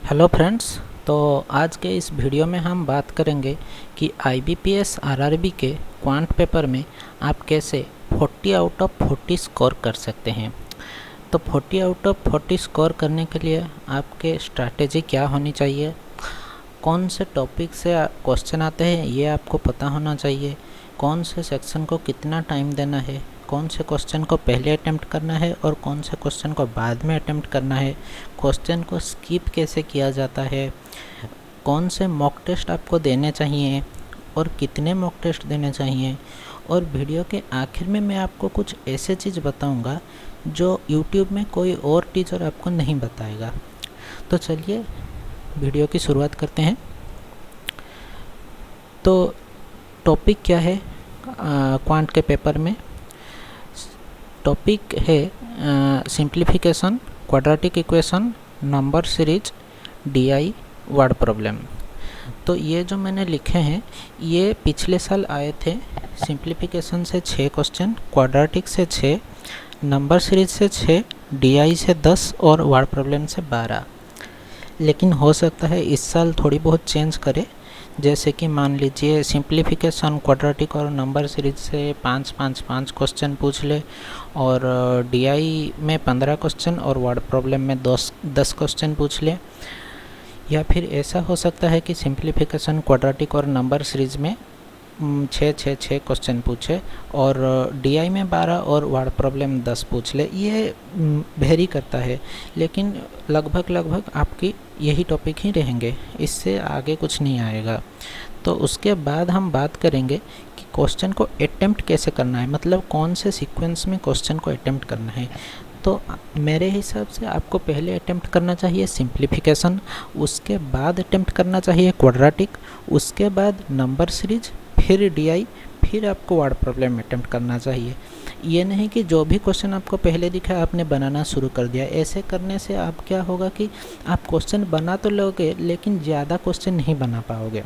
Hello friends. तो आज के इस वीडियो में हम बात करेंगे कि IBPS RRB के क्वांट पेपर में आप कैसे 40 आउट ऑफ 40 स्कोर कर सकते हैं। तो 40 आउट ऑफ 40 स्कोर करने के लिए आपके स्ट्रैटेजी क्या होनी चाहिए, कौन से टॉपिक से क्वेश्चन आते हैं ये आपको पता होना चाहिए, कौन से सेक्शन को कितना टाइम देना है, कौन से क्वेश्चन को पहले अटेम्प्ट करना है और कौन से क्वेश्चन को बाद में अटेम्प्ट करना है, क्वेश्चन को स्किप कैसे किया जाता है, कौन से मॉक टेस्ट आपको देने चाहिए और कितने मॉक टेस्ट देने चाहिए। और वीडियो के आखिर में मैं आपको कुछ ऐसे चीज़ बताऊंगा जो YouTube में कोई और टीचर आपको नहीं बताएगा। तो चलिए वीडियो की शुरुआत करते हैं। तो टॉपिक क्या है क्वांट के पेपर में? टॉपिक है simplification, quadratic equation, number series, DI, word problem. तो ये जो मैंने लिखे हैं ये पिछले साल आए थे। सिंप्लीफिकेशन से 6 क्वेश्चन, क्वाड्रेटिक से 6, नंबर सीरीज से 6, DI से 10 और वर्ड प्रॉब्लम से 12। लेकिन हो सकता है इस साल थोड़ी बहुत चेंज करे, जैसे कि मान लीजिए सिंप्लीफिकेशन, क्वाड्रेटिक और नंबर सीरीज से 5 क्वेश्चन पूछ ले और DI में 15 क्वेश्चन और वर्ड प्रॉब्लम में 10 क्वेश्चन पूछ ले। या फिर ऐसा हो सकता है कि सिंप्लीफिकेशन, क्वाड्रेटिक और नंबर सीरीज में 6 क्वेश्चन पूछे और DI में 12 और वर्ड प्रॉब्लम 10 पूछ ले। ये वेरी करता है, लेकिन लगभग आपकी यही टॉपिक ही रहेंगे, इससे आगे कुछ नहीं आएगा। तो उसके बाद हम बात करेंगे कि क्वेश्चन को अटेम्प्ट कैसे करना है, मतलब कौन से सीक्वेंस में क्वेश्चन को अटेम्प्ट करना है। तो मेरे हिसाब से आपको पहले अटेम्प्ट करना चाहिए सिंप्लीफिकेशन, उसके बाद अटेम्प्ट करना चाहिए क्वाड्रेटिक, उसके बाद नंबर सीरीज, फिर DI, फिर आपको वर्ड प्रॉब्लम अटेम्प्ट करना चाहिए। ये नहीं कि जो भी क्वेश्चन आपको पहले दिखा आपने बनाना शुरू कर दिया। ऐसे करने से आप क्या होगा कि आप क्वेश्चन बना तो लोगे लेकिन ज़्यादा क्वेश्चन नहीं बना पाओगे।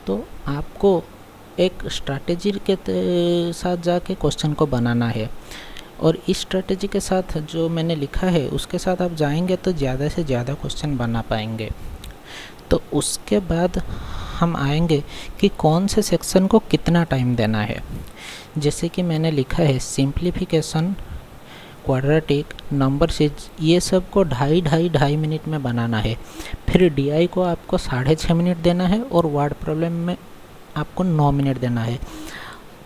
तो आपको एक स्ट्रैटेजी के साथ जाके क्वेश्चन को बनाना है और इस स्ट्रैटेजी के साथ जो मैंने लिखा है उसके साथ आप जाएंगे तो ज़्यादा से ज़्यादा क्वेश्चन बना पाएंगे। तो उसके बाद हम आएंगे कि कौन से सेक्शन को कितना टाइम देना है। जैसे कि मैंने लिखा है सिंप्लीफिकेशन, क्वाड्रेटिक, नंबर सीरीज, ये सब को ढाई मिनट में बनाना है। फिर DI को आपको 6.5 मिनट देना है और वर्ड प्रॉब्लम में आपको 9 मिनट देना है।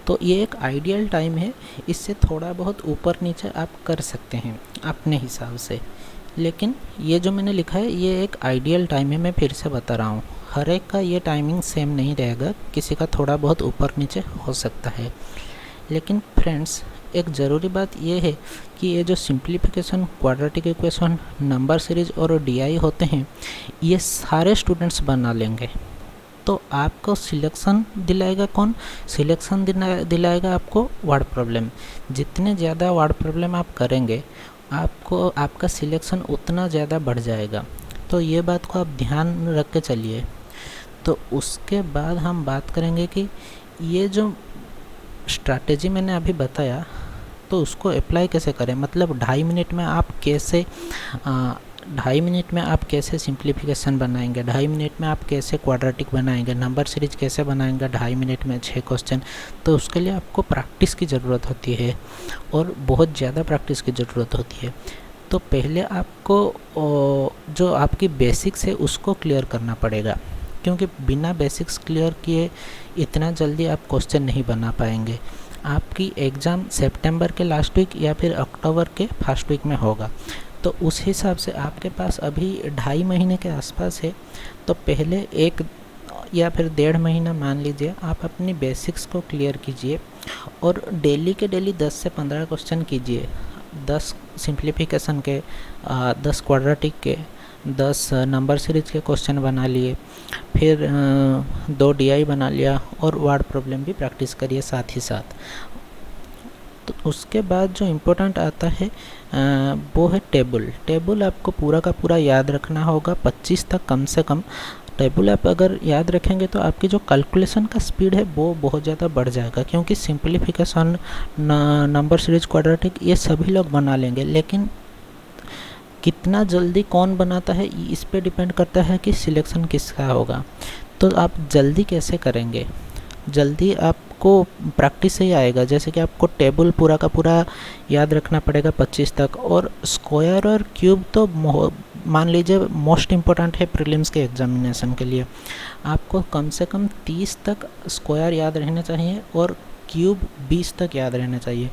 तो ये एक आइडियल टाइम है, इससे थोड़ा बहुत ऊपर नीचे आप कर सकते हैं अपने हिसाब से, लेकिन ये जो मैंने लिखा है ये एक आइडियल टाइम है। मैं फिर से बता रहा हूँ, हर एक का ये टाइमिंग सेम नहीं रहेगा, किसी का थोड़ा बहुत ऊपर नीचे हो सकता है। लेकिन फ्रेंड्स एक ज़रूरी बात ये है कि ये जो simplification, quadratic equation, number series और DI होते हैं ये सारे स्टूडेंट्स बना लेंगे। तो आपको सिलेक्शन दिलाएगा कौन? सिलेक्शन दिलाएगा आपको वर्ड प्रॉब्लम। जितने ज़्यादा वर्ड प्रॉब्लम आप करेंगे आपको आपका सिलेक्शन उतना ज़्यादा बढ़ जाएगा। तो ये बात को आप ध्यान रख के चलिए। तो उसके बाद हम बात करेंगे कि ये जो स्ट्रैटेजी मैंने अभी बताया तो उसको अप्लाई कैसे करें, मतलब 2.5 मिनट में आप कैसे 2.5 मिनट में आप कैसे सिंप्लीफिकेशन बनाएंगे, 2.5 मिनट में आप कैसे क्वाड्रेटिक बनाएंगे, नंबर सीरीज कैसे बनाएंगे 2.5 मिनट में 6 क्वेश्चन। तो उसके लिए आपको प्रैक्टिस की ज़रूरत होती है और बहुत ज़्यादा प्रैक्टिस की ज़रूरत होती है। तो पहले आपको जो आपकी बेसिक्स है उसको क्लियर करना पड़ेगा, क्योंकि बिना बेसिक्स क्लियर किए इतना जल्दी आप क्वेश्चन नहीं बना पाएंगे। आपकी एग्ज़ाम सितंबर के लास्ट वीक या फिर अक्टूबर के फर्स्ट वीक में होगा। तो उस हिसाब से आपके पास अभी 2.5 महीने के आसपास है। तो पहले 1 या फिर 1.5 महीना मान लीजिए आप अपनी बेसिक्स को क्लियर कीजिए और डेली के डेली 10 से 15 क्वेश्चन कीजिए। 10 सिंप्लीफिकेशन के, 10 क्वाड्रेटिक के, 10 नंबर सीरीज के क्वेश्चन बना लिए, फिर 2 DI बना लिया और वर्ड प्रॉब्लम भी प्रैक्टिस करिए साथ ही साथ। तो उसके बाद जो इम्पोर्टेंट आता है वो है टेबल आपको पूरा का पूरा याद रखना होगा, 25 तक कम से कम। टेबल आप अगर याद रखेंगे तो आपकी जो कैलकुलेशन का स्पीड है वो बहुत ज़्यादा बढ़ जाएगा, क्योंकि सिंप्लीफिकेशन, नंबर सीरीज, क्वाड्रेटिक ये सभी लोग बना लेंगे, लेकिन कितना जल्दी कौन बनाता है इस पे डिपेंड करता है कि सिलेक्शन किसका होगा। तो आप जल्दी कैसे करेंगे? जल्दी आपको प्रैक्टिस से ही आएगा। जैसे कि आपको टेबल पूरा का पूरा याद रखना पड़ेगा 25 तक, और स्क्वायर और क्यूब तो मान लीजिए मोस्ट इम्पोर्टेंट है प्रीलिम्स के एग्जामिनेशन के लिए। आपको कम से कम 30 तक स्क्वायर याद रहना चाहिए और क्यूब 20 तक याद रहना चाहिए।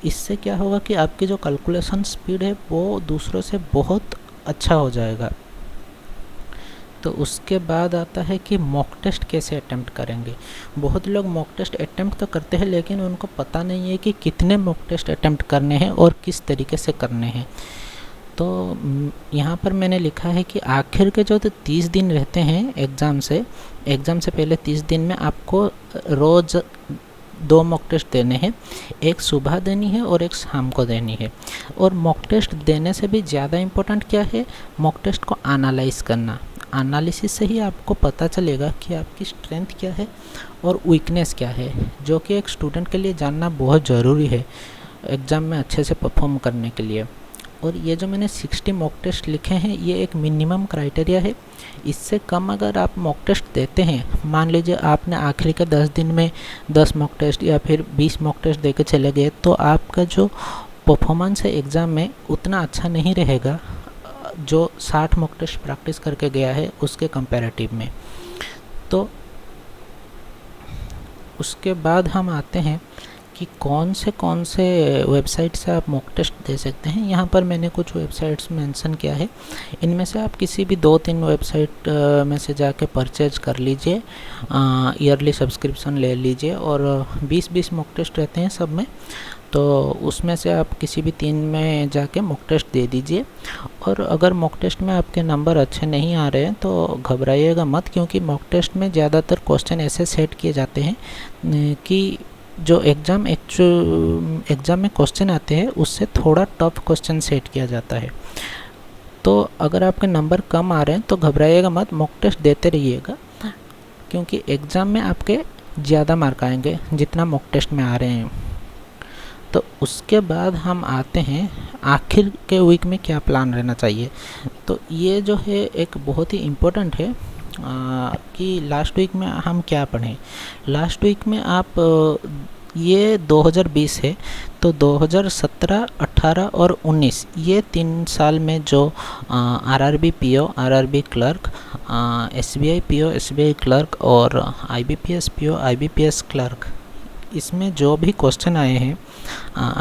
इससे क्या होगा कि आपकी जो कैलकुलेशन स्पीड है वो दूसरों से बहुत अच्छा हो जाएगा। तो उसके बाद आता है कि मॉक टेस्ट कैसे अटेम्प्ट करेंगे। बहुत लोग मॉक टेस्ट अटेम्प्ट तो करते हैं, लेकिन उनको पता नहीं है कि कितने मॉक टेस्ट अटेम्प्ट करने हैं और किस तरीके से करने हैं। तो यहाँ पर मैंने लिखा है कि आखिर के जो 30 दिन रहते हैं एग्ज़ाम से पहले 30 दिन में आपको रोज़ 2 मॉक टेस्ट देने हैं। एक सुबह देनी है और एक शाम को देनी है। और मॉक टेस्ट देने से भी ज़्यादा इम्पोर्टेंट क्या है, मॉक टेस्ट को एनालाइज करना। एनालिसिस से ही आपको पता चलेगा कि आपकी स्ट्रेंथ क्या है और वीकनेस क्या है, जो कि एक स्टूडेंट के लिए जानना बहुत ज़रूरी है एग्ज़ाम में अच्छे से परफॉर्म करने के लिए। और ये जो मैंने 60 मॉक टेस्ट लिखे हैं ये एक मिनिमम क्राइटेरिया है। इससे कम अगर आप मॉक टेस्ट देते हैं, मान लीजिए आपने आखिरी के 10 दिन में 10 मॉक टेस्ट या फिर 20 मॉक टेस्ट दे के चले गए, तो आपका जो परफॉर्मेंस है एग्ज़ाम में उतना अच्छा नहीं रहेगा जो 60 मॉक टेस्ट प्रैक्टिस करके गया है उसके कंपैरेटिव में। तो उसके बाद हम आते हैं कि कौन से वेबसाइट से आप मॉक टेस्ट दे सकते हैं। यहाँ पर मैंने कुछ वेबसाइट्स मेंशन किया है। इनमें से आप किसी भी 2-3 वेबसाइट में से जाके परचेज कर लीजिए, ईयरली सब्सक्रिप्शन ले लीजिए, और 20-20 मॉक टेस्ट रहते हैं सब में। तो उसमें से आप किसी भी 3 में जाके मॉक टेस्ट दे दीजिए। और अगर मॉक टेस्ट में आपके नंबर अच्छे नहीं आ रहे हैं तो घबराइएगा मत, क्योंकि मॉक टेस्ट में ज़्यादातर क्वेश्चन ऐसे सेट किए जाते हैं कि जो एग्ज़ाम में क्वेश्चन आते हैं उससे थोड़ा टफ क्वेश्चन सेट किया जाता है। तो अगर आपके नंबर कम आ रहे हैं तो घबराइएगा मत, मॉक टेस्ट देते रहिएगा, क्योंकि एग्ज़ाम में आपके ज़्यादा मार्क आएंगे जितना मॉक टेस्ट में आ रहे हैं। तो उसके बाद हम आते हैं आखिर के वीक में क्या प्लान रहना चाहिए। तो ये जो है एक बहुत ही इम्पोर्टेंट है कि लास्ट वीक में हम क्या पढ़ें। लास्ट वीक में आप ये 2020 है, तो 2017, 18 और 19 ये 3 साल में जो RRB PO, RRB clerk, SBI PO, SBI clerk और आईबीपीएस पीओ, आईबीपीएस क्लर्क, इसमें जो भी क्वेश्चन आए हैं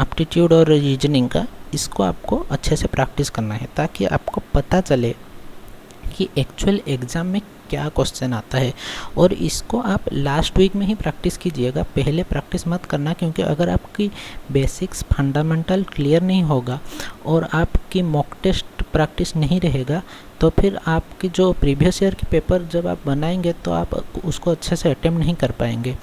एप्टीट्यूड और रीजनिंग का, इसको आपको अच्छे से प्रैक्टिस करना है ताकि आपको पता चले कि एक्चुअल एग्ज़ाम में क्या क्वेश्चन आता है। और इसको आप लास्ट वीक में ही प्रैक्टिस कीजिएगा, पहले प्रैक्टिस मत करना, क्योंकि अगर आपकी बेसिक्स फंडामेंटल क्लियर नहीं होगा और आपकी मॉक टेस्ट प्रैक्टिस नहीं रहेगा, तो फिर आपकी जो प्रीवियस ईयर के पेपर जब आप बनाएंगे तो आप उसको अच्छे से अटेम्प्ट नहीं कर पाएंगे।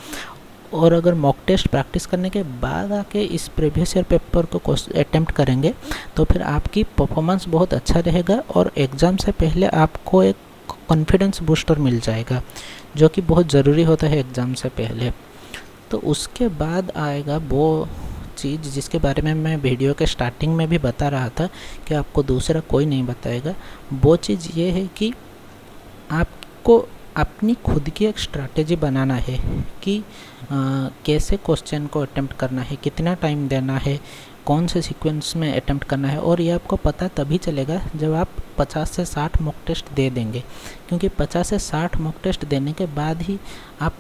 और अगर मॉक टेस्ट प्रैक्टिस करने के बाद आके इस प्रीवियस ईयर पेपर को अटेम्प्ट करेंगे तो फिर आपकी परफॉर्मेंस बहुत अच्छा रहेगा और एग्ज़ाम से पहले आपको एक कॉन्फिडेंस बूस्टर मिल जाएगा, जो कि बहुत ज़रूरी होता है एग्ज़ाम से पहले। तो उसके बाद आएगा वो चीज़ जिसके बारे में मैं वीडियो के स्टार्टिंग में भी बता रहा था कि आपको दूसरा कोई नहीं बताएगा। वो चीज़ ये है कि आपको अपनी खुद की एक स्ट्रैटेजी बनाना है कि कैसे क्वेश्चन को अटेम्प्ट करना है, कितना टाइम देना है, कौन से सीक्वेंस में अटेम्प्ट करना है। और ये आपको पता तभी चलेगा जब आप 50 से 60 मॉक टेस्ट दे देंगे, क्योंकि 50 से 60 मॉक टेस्ट देने के बाद ही आप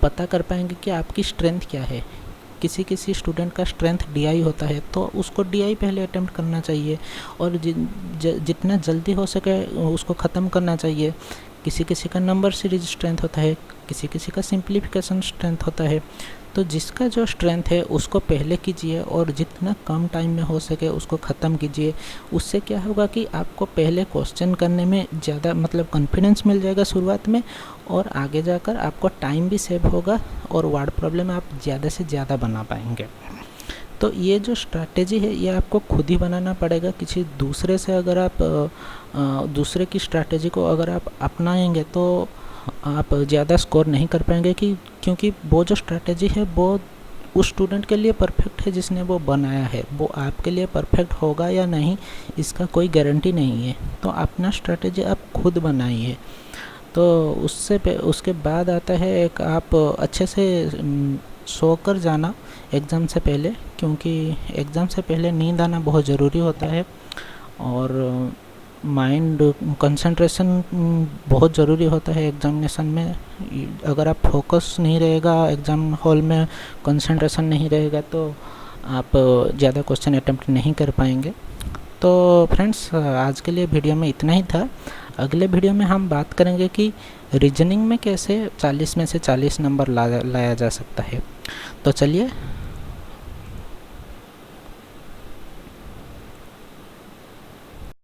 पता कर पाएंगे कि आपकी स्ट्रेंथ क्या है। किसी स्टूडेंट का स्ट्रेंथ डीआई होता है तो उसको डीआई पहले अटेम्प्ट करना चाहिए और जितना जल्दी हो सके उसको ख़त्म करना चाहिए। किसी का नंबर सीरीज स्ट्रेंथ होता है, किसी का सिंप्लीफिकेशन स्ट्रेंथ होता है। तो जिसका जो स्ट्रेंथ है उसको पहले कीजिए और जितना कम टाइम में हो सके उसको ख़त्म कीजिए। उससे क्या होगा कि आपको पहले क्वेश्चन करने में ज़्यादा कॉन्फिडेंस मिल जाएगा शुरुआत में, और आगे जाकर आपको टाइम भी सेव होगा और वर्ड प्रॉब्लम आप ज़्यादा से ज़्यादा बना पाएंगे। तो ये जो स्ट्रैटेजी है ये आपको खुद ही बनाना पड़ेगा। किसी दूसरे से अगर आप दूसरे की स्ट्रैटेजी को अगर आप अपनाएंगे तो आप ज़्यादा स्कोर नहीं कर पाएंगे, क्योंकि वो जो स्ट्रैटेजी है वो उस स्टूडेंट के लिए परफेक्ट है जिसने वो बनाया है, वो आपके लिए परफेक्ट होगा या नहीं इसका कोई गारंटी नहीं है। तो अपना स्ट्रैटेजी आप खुद बनाइए। तो उसके बाद आता है एक, आप अच्छे से सो कर जाना एग्ज़ाम से पहले, क्योंकि एग्ज़ाम से पहले नींद आना बहुत ज़रूरी होता है। और माइंड कंसंट्रेशन बहुत ज़रूरी होता है एग्ज़ामिनेशन में। अगर आप फोकस नहीं रहेगा एग्ज़ाम हॉल में, कंसंट्रेशन नहीं रहेगा, तो आप ज़्यादा क्वेश्चन अटेम्प्ट नहीं कर पाएंगे। तो फ्रेंड्स, आज के लिए वीडियो में इतना ही था। अगले वीडियो में हम बात करेंगे कि रीजनिंग में कैसे 40 में से 40 नंबर लाया जा सकता है। तो चलिए